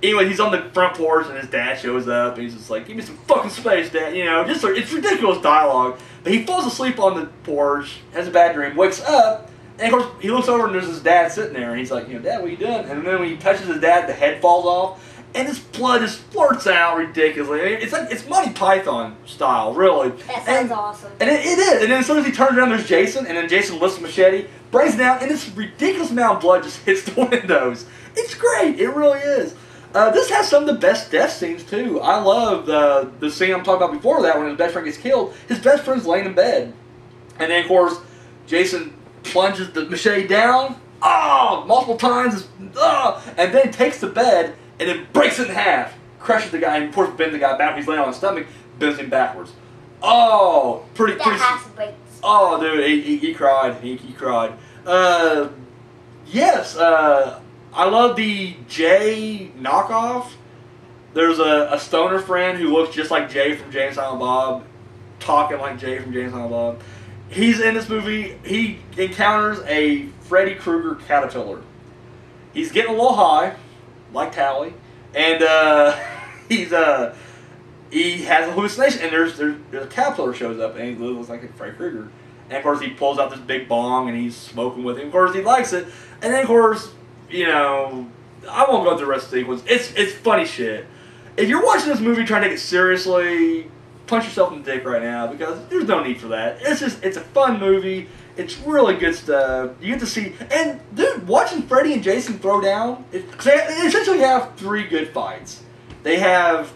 anyway, he's on the front porch, and his dad shows up, and he's just like, "Give me some fucking space, Dad." It's ridiculous dialogue. But he falls asleep on the porch, has a bad dream, wakes up, and of course he looks over and there's his dad sitting there, and he's like, "Dad, what are you doing?" And then when he touches his dad, the head falls off. And his blood just flirts out ridiculously. It's Monty Python style, really. That sounds awesome. And it is. And then as soon as he turns around, there's Jason. And then Jason lifts a machete, brings it down, and this ridiculous amount of blood just hits the windows. It's great. It really is. This has some of the best death scenes, too. I love the scene I'm talking about before that when his best friend gets killed. His best friend's laying in bed. And then, of course, Jason plunges the machete down. Multiple times. And then takes the bed and then breaks it in half, crushes the guy, and of course bends the guy back. He's laying on his stomach, bends him backwards. Pretty. Has to break. Oh, dude, he cried. He cried. Yes. I love the Jay knockoff. There's a stoner friend who looks just like Jay from Jay and Silent Bob, talking like Jay from Jay and Silent Bob. He's in this movie. He encounters a Freddy Krueger caterpillar. He's getting a little high, like Tally, and he has a hallucination, and there's a caterpillar shows up, and he looks like a Freddy Krueger. And of course he pulls out this big bong, and he's smoking with him. Of course he likes it, and then of course, I won't go through the rest of the sequence. It's funny shit. If you're watching this movie trying to take it seriously, punch yourself in the dick right now, because there's no need for that. It's a fun movie. It's really good stuff. You get to see, and dude, watching Freddy and Jason throw down, they essentially have 3 good fights. They have,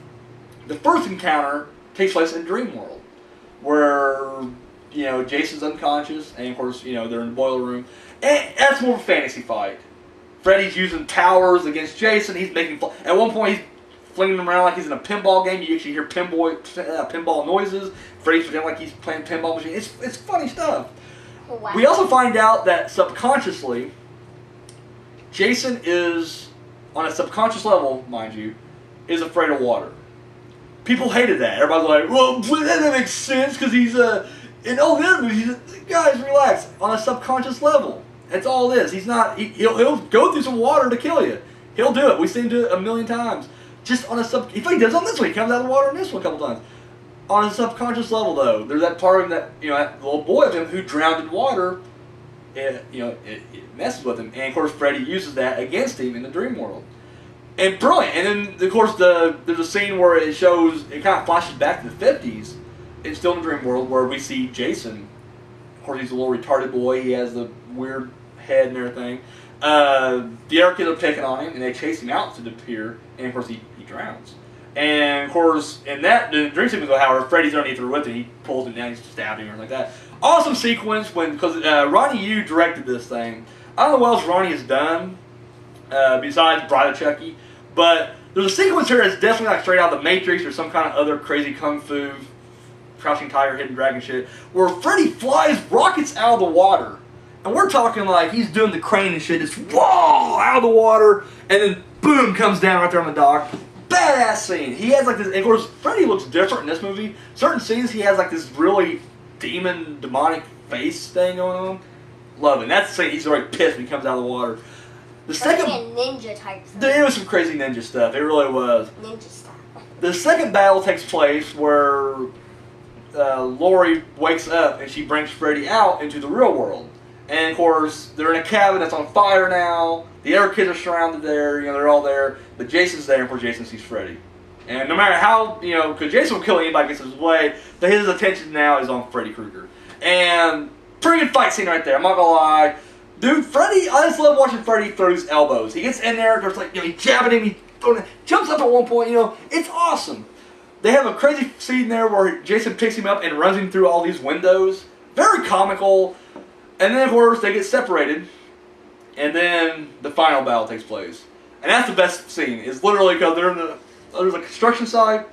the first encounter takes place in Dream World, where, Jason's unconscious, and of course, they're in the boiler room, and that's more of a fantasy fight. Freddy's using towers against Jason. He's making, at one point he's flinging them around like he's in a pinball game. You actually hear pinball noises. Freddy's pretending like he's playing pinball machine. It's funny stuff. Wow. We also find out that subconsciously, Jason is, on a subconscious level, mind you, is afraid of water. People hated that. Everybody's like, well, that doesn't make sense because he's in all the other movies, guys, relax. On a subconscious level, that's all it is. He's not. He'll go through some water to kill you. He'll do it. We've seen him do it a million times. Just on a If he does it on this one, he comes out of the water on this one a couple times. On a subconscious level, though, there's that part of him that, that little boy of him who drowned in water, it messes with him. And, of course, Freddy uses that against him in the dream world. And brilliant. And then, of course, there's a scene where it kind of flashes back to the 50s. It's still in the dream world where we see Jason. Of course, he's a little retarded boy. He has the weird head and everything. The other kids are picking on him, and they chase him out to the pier. And, of course, he drowns. And, of course, in the dream sequence, however, Freddy's underneath her with it. He pulls him down, he's stabbing him, or like that. Awesome sequence because Ronnie Yu directed this thing. I don't know what else Ronnie has done besides Bride of Chucky, but there's a sequence here that's definitely like straight out of the Matrix or some kind of other crazy kung fu, Crouching Tiger, Hidden Dragon shit, where Freddy flies rockets out of the water. And we're talking like he's doing the crane and shit, just whoa, out of the water, and then boom, comes down right there on the dock. Badass scene. He has like this, and of course, Freddy looks different in this movie. Certain scenes, he has like this really demonic face thing going on. Love it. And that's the scene, he's already pissed when he comes out of the water. The second, like a ninja type thing. It was some crazy ninja stuff. It really was. Ninja stuff. The second battle takes place where Lori wakes up and she brings Freddy out into the real world. And of course, they're in a cabin that's on fire now. The other kids are surrounded there. They're all there. But Jason's there, and of course, Jason sees Freddy. And no matter how, because Jason will kill anybody that gets in his way, but his attention now is on Freddy Krueger. And pretty good fight scene right there. I'm not gonna lie, dude. Freddy, I just love watching Freddy throw his elbows. He gets in there, there's like he's jabbing him, jumps up at one point. It's awesome. They have a crazy scene there where Jason picks him up and runs him through all these windows. Very comical. And then, of course, they get separated, and then the final battle takes place. And that's the best scene. It's literally because there's a construction site,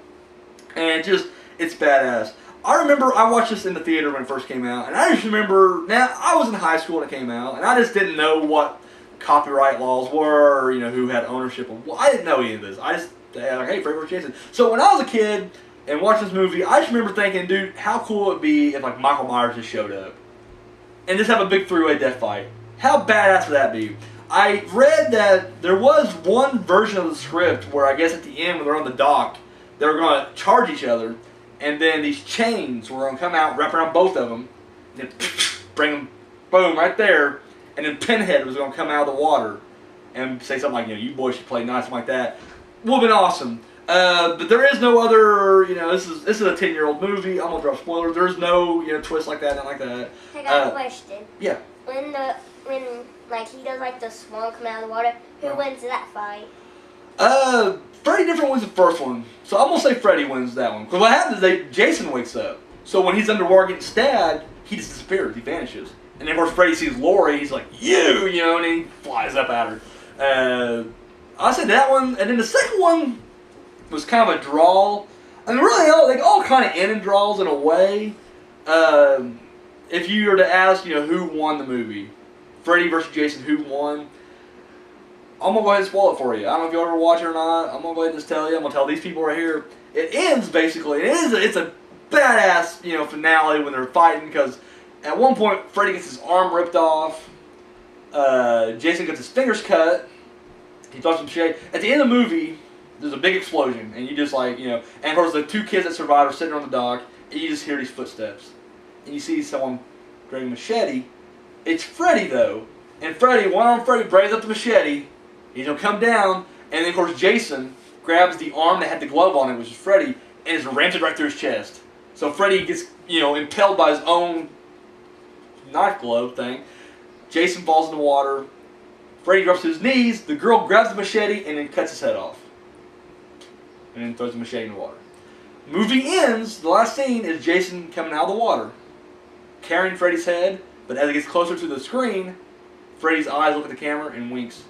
and it's badass. I remember I watched this in the theater when it first came out, and I just remember, now, I was in high school when it came out, and I just didn't know what copyright laws were, or, who had ownership of. Well, I didn't know any of this. I just, like, hey, Freddy vs. Jason. So when I was a kid and watched this movie, I just remember thinking, dude, how cool it would be if, like, Michael Myers just showed up. And just have a big 3-way death fight. How badass would that be? I read that there was one version of the script where I guess at the end when they're on the dock, they were going to charge each other, and then these chains were going to come out, wrap around both of them, and then bring them, boom, right there, and then Pinhead was going to come out of the water and say something like, you boys should play nice, something like that. Would have been awesome. But there is no other, this is a 10-year-old movie. I'm going to drop spoilers. There's no, twist like that, nothing like that. I got a question. Yeah. When he does like the swan come out of the water, who wins that fight? Freddy different wins the first one. So I'm going to say Freddy wins that one. Because what happens is Jason wakes up. So when he's underwater getting stabbed, he just disappears. He vanishes. And then of course Freddy sees Laurie. He's like, and he flies up at her. I said that one. And then the second one was kind of a draw. I mean, really, they all kind of end in draws in a way. If you were to ask, who won the movie, Freddy versus Jason, who won? I'm going to go ahead and spoil it for you. I don't know if you ever watch it or not. I'm going to go ahead and just tell you. I'm going to tell these people right here. It ends, basically. It's a badass, finale when they're fighting, because at one point, Freddy gets his arm ripped off. Jason gets his fingers cut. He throws some shade. At the end of the movie, there's a big explosion, and you just and of course the two kids that survived are sitting on the dock, and you just hear these footsteps. And you see someone grabbing a machete. It's Freddy, though. And Freddy, one-armed Freddy, brings up the machete. He's going to come down, and then, of course, Jason grabs the arm that had the glove on it, which is Freddy, and just rams it right through his chest. So Freddy gets, impelled by his own knife glove thing. Jason falls in the water. Freddy drops to his knees. The girl grabs the machete and then cuts his head off. And then throws the machete in the water. Movie ends. The last scene is Jason coming out of the water, carrying Freddy's head. But as it gets closer to the screen, Freddy's eyes look at the camera and winks.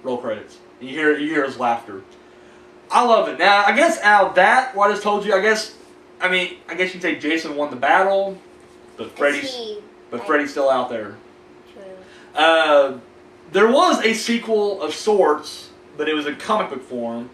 Roll credits. And you hear his laughter. I love it. Now, I guess out of that, what I just told you, I guess you can say Jason won the battle, but Freddy's still out there. True. There was a sequel of sorts, but it was in comic book form,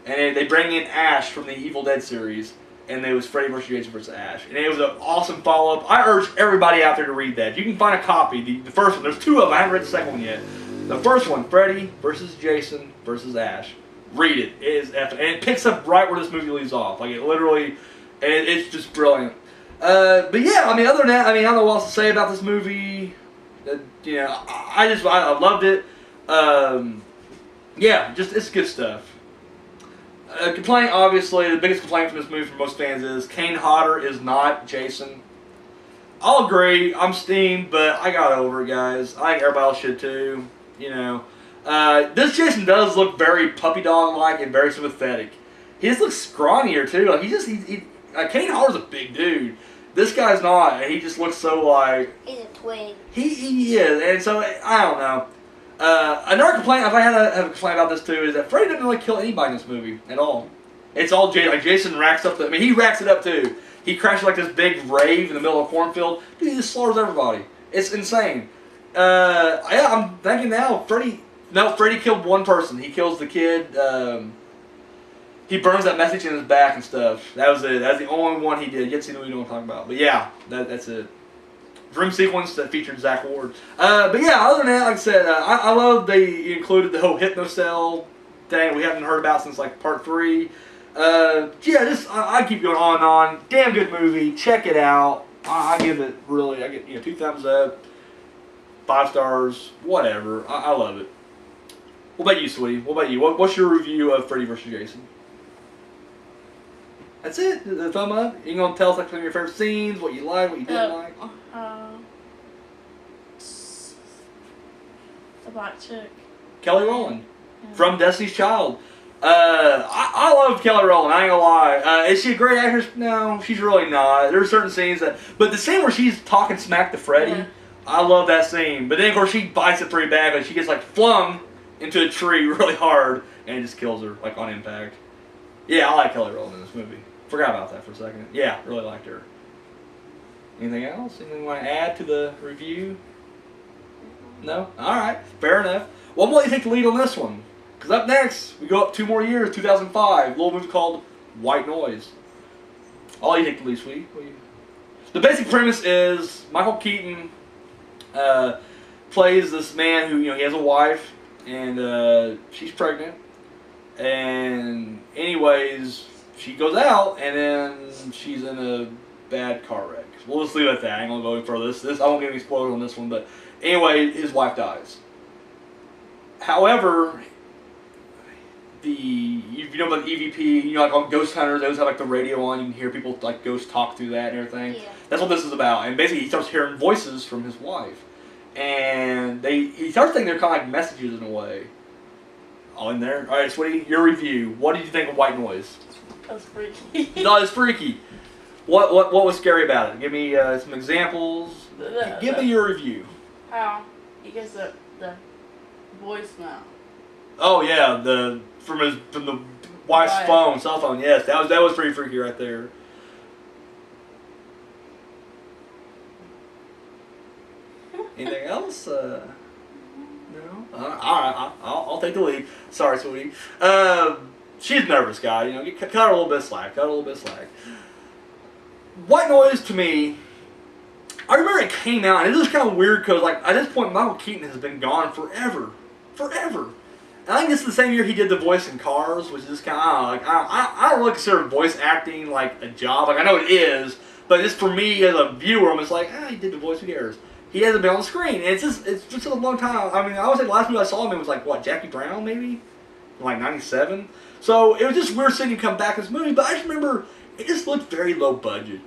and they bring in Ash from the Evil Dead series, and it was Freddy vs. Jason vs. Ash, and it was an awesome follow-up. I urge everybody out there to read that. If you can find a copy, the first one, there's two of them, I haven't read the second one yet. The first one, Freddy vs. Jason vs. Ash. Read it. It is epic, and it picks up right where this movie leaves off. Like, it literally, it's just brilliant. But yeah, other than that, I don't know what else to say about this movie. I loved it. It's good stuff. Complaint, obviously, the biggest complaint from this movie for most fans is Kane Hodder is not Jason. I'll agree, I'm steamed, but I got over it, guys. I think everybody else should too. This Jason does look very puppy dog-like and very sympathetic. He just looks scrawnier too. Like Kane Hodder's a big dude. This guy's not. He just looks so like... He's a twig. He is, and so, I don't know. Another complaint, if I had to have a complaint about this too, is that Freddy didn't really kill anybody in this movie at all. It's all Jason racks up he racks it up too. He crashes like this big rave in the middle of a cornfield. Dude, he just slaughters everybody. It's insane. I'm thinking now, Freddy killed one person. He kills the kid. He burns that message in his back and stuff. That was it. That's the only one he did. You get to see the movie I'm talking about. But yeah, that's it. Dream sequence that featured Zach Ward. But yeah, other than that, like I said, I love they included the whole hypnocell thing we haven't heard about since like part 3. I keep going on and on. Damn good movie. Check it out. I give it really. I get 2 thumbs up, 5 stars, whatever. I love it. What about you, sweetie? What about you? What's your review of Freddy vs. Jason? That's it. The thumb up. You gonna tell us like some of your favorite scenes, what you like, what you didn't like? The black chick. Kelly Rowland from Destiny's Child. I love Kelly Rowland. I ain't gonna lie. Is she a great actress? No, she's really not. There are certain scenes but the scene where she's talking smack to Freddy, I love that scene. But then of course she bites it pretty bad, but she gets like flung into a tree really hard and it just kills her like on impact. Yeah, I like Kelly Rowland in this movie. Forgot about that for a second. Yeah, really liked her. Anything else? Anything you want to add to the review? No? Alright, fair enough. Well, what do you think the lead on this one? Because up next, we go up 2 more years, 2005, a little movie called White Noise. All you think the lead, sweetie? The basic premise is Michael Keaton plays this man who, he has a wife, and she's pregnant. And anyways, she goes out, and then she's in a bad car wreck. We'll just leave it at that. I ain't gonna go any further. This I won't give any spoilers on this one, but anyway, his wife dies. However, you know about the EVP, like on Ghost Hunters, they always have like the radio on. You can hear people like ghosts talk through that and everything. Yeah. That's what this is about. And basically, he starts hearing voices from his wife, and he starts thinking they're kind of like messages in a way. All in there. All right, sweetie, your review. What did you think of White Noise? That was freaky. No, it's freaky. What was scary about it? Give me some examples. Give me your review. How he gets the voicemail. Oh yeah, from the wife's Right. cell phone. Yes, that was pretty freaky right there. Anything else? No. All right, I'll take the lead. Sorry, sweetie. She's nervous, guy. Cut her a little bit of slack. White Noise to me. I remember it came out, and it was kind of weird because, like, at this point, Michael Keaton has been gone forever. And I think this is the same year he did the voice in Cars, which is just kind of like I don't really consider voice acting like a job. Like I know it is, but just for me as a viewer, I'm just like, he did the voice. Who cares? He hasn't been on the screen. And it's just a long time. I mean, I would say the last movie I saw him in was like what, Jackie Brown maybe, like '97. So it was just weird seeing him come back in this movie. But I just remember it just looked very low budget,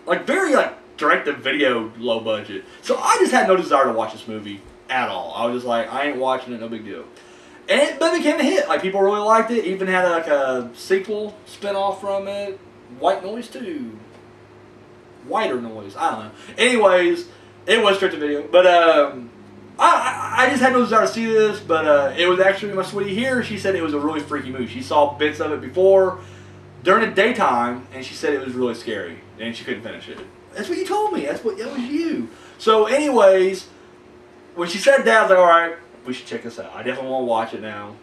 like very like direct to video low budget. So I just had no desire to watch this movie at all. I was just like, I ain't watching it, no big deal. And it became a hit. Like people really liked it. Even had like a sequel spin-off from it, White Noise 2. Whiter Noise. I don't know. Anyways, it was straight to video. But I just had no desire to see this. But it was actually my sweetie here. She said it was a really freaky movie. She saw bits of it before during the daytime, and she said it was really scary, and she couldn't finish it. That's what you told me. That was you. So, anyways, when she said that, I was like, all right, we should check this out. I definitely want to watch it now.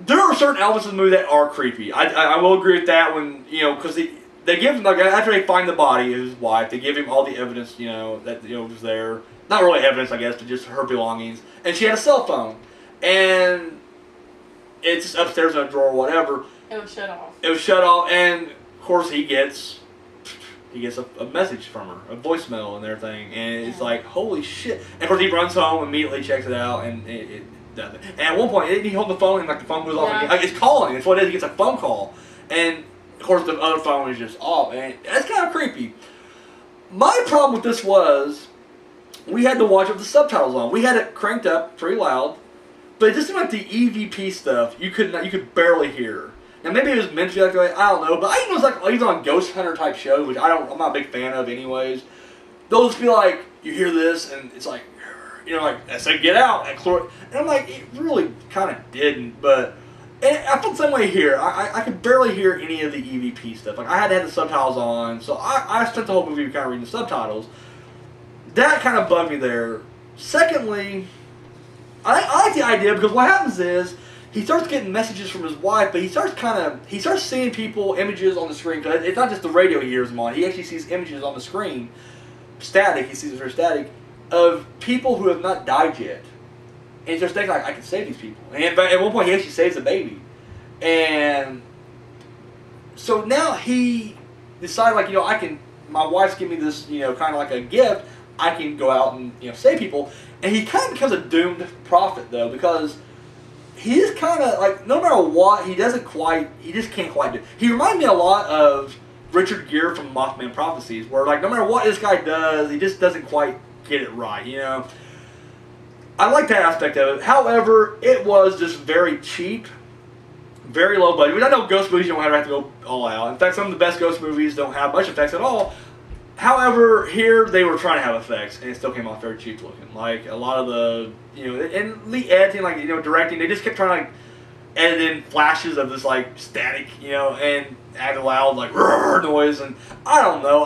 There are certain elements of the movie that are creepy. I will agree with that when, because they give him, like, after they find the body of his wife, they give him all the evidence, that, was there. Not really evidence, I guess, but just her belongings. And she had a cell phone. And it's just upstairs in a drawer or whatever. It was shut off. And, of course, he gets a message from her, a voicemail and everything, and it's like, holy shit. And of course he runs home, immediately checks it out, and it doesn't. And at one point, he holds the phone, and like the phone goes off again. Like, it's calling, that's what it is, he gets a phone call. And of course the other phone is just off, and that's kind of creepy. My problem with this was, we had to watch it with the subtitles on. We had it cranked up pretty loud, but it just seemed like the EVP stuff, you could barely hear. Now maybe it was meant to be like that, I don't know, but I think it was like even on Ghost Hunter type shows, which I'm not a big fan of anyways. They'll just be like, you hear this, and it's like, like I said, get out, and I'm like, it really kind of didn't, but I felt the same way here. I could barely hear any of the EVP stuff. Like I had to have the subtitles on, so I spent the whole movie kind of reading the subtitles. That kind of bugged me there. Secondly, I like the idea because what happens is, he starts getting messages from his wife, but he starts seeing people, images on the screen. Cause it's not just the radio he hears them on. He actually sees images on the screen, static. He sees it for static of people who have not died yet, and he starts thinking like, I can save these people. And at one point, he actually saves a baby, and so now he decided like, my wife's giving me this, kind of like a gift. I can go out and save people, and he kind of becomes a doomed prophet though because. He is kind of like, no matter what, he just can't quite do it. He reminds me a lot of Richard Gere from Mothman Prophecies, where like, no matter what this guy does, he just doesn't quite get it right, I like that aspect of it. However, it was just very cheap, very low budget. I know ghost movies, you don't have to go all out. In fact, some of the best ghost movies don't have much effects at all. However, here they were trying to have effects, and it still came off very cheap looking. Like a lot of the, and the editing, like directing, they just kept trying to like, edit in flashes of this like static, and add a loud like noise, and I don't know.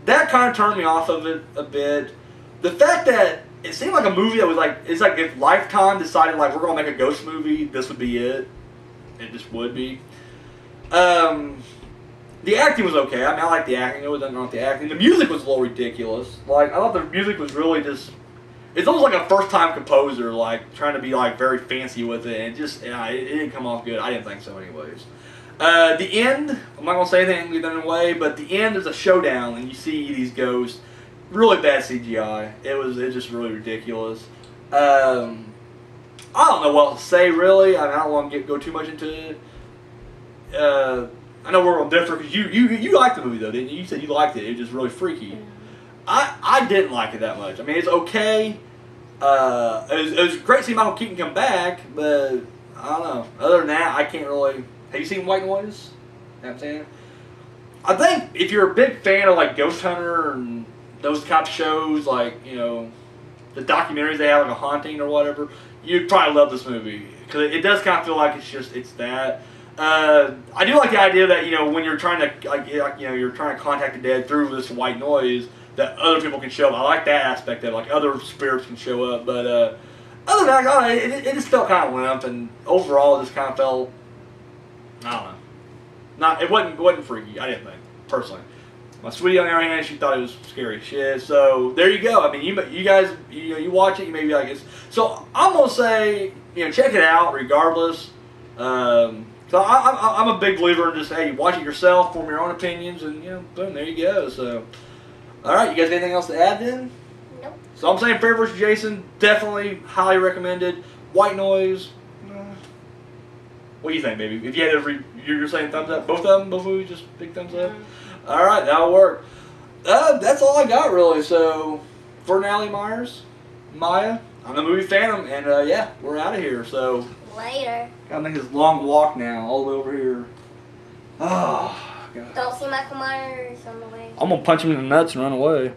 That kind of turned me off of it a bit. The fact that it seemed like a movie that was like, it's like if Lifetime decided like we're gonna make a ghost movie, this would be it. It just would be. The acting was okay. I mean, I like the acting. It was nothing wrong with the acting. The music was a little ridiculous. Like, I thought the music was really just it's almost like a first time composer, like trying to be like very fancy with it, and just it didn't come off good. I didn't think so, anyways. The end, I'm not gonna say anything, leave that away, but the end is a showdown, and you see these ghosts. Really bad CGI. It's just really ridiculous. I don't know what to say really. I don't want to go too much into it. I know we're all different because you liked the movie though, didn't you? You said you liked it. It was just really freaky. I didn't like it that much. I mean, it's okay. It was great seeing Michael Keaton come back, but I don't know. Other than that, I can't really. Have you seen White Noise? You know what I'm saying? I think if you're a big fan of like Ghost Hunter and those kind of shows, like, you know, the documentaries they have, like A Haunting or whatever, you'd probably love this movie because it does kind of feel like it's that. I do like the idea that, you know, when you're trying to like, you know, you're trying to contact the dead through this white noise, that other people can show up. I like that aspect of it, like other spirits can show up. But other than that, it just felt kind of limp, and overall, it just kind of felt, I don't know, it wasn't freaky. I didn't think personally. My sweetie, on the other hand, she thought it was scary shit. So there you go. I mean, you guys, you watch it, you may be like, so I'm gonna say, you know, check it out regardless. So I'm a big believer in just, hey, watch it yourself, form your own opinions, and, you know, boom, there you go. So, all right, you guys got anything else to add then? Nope. So I'm saying Freddy vs. Jason, definitely highly recommended. White Noise, what do you think, baby? If you had you're saying thumbs up, both of them, both movies, just big thumbs up. All right, that'll work. That's all I got really. So for Natalie Myers, Maya, I'm the movie Phantom, and yeah, we're out of here. So Later. gotta make this long walk now, all the way over here. Oh, God. Don't see Michael Myers on the way. I'm gonna punch him in the nuts and run away.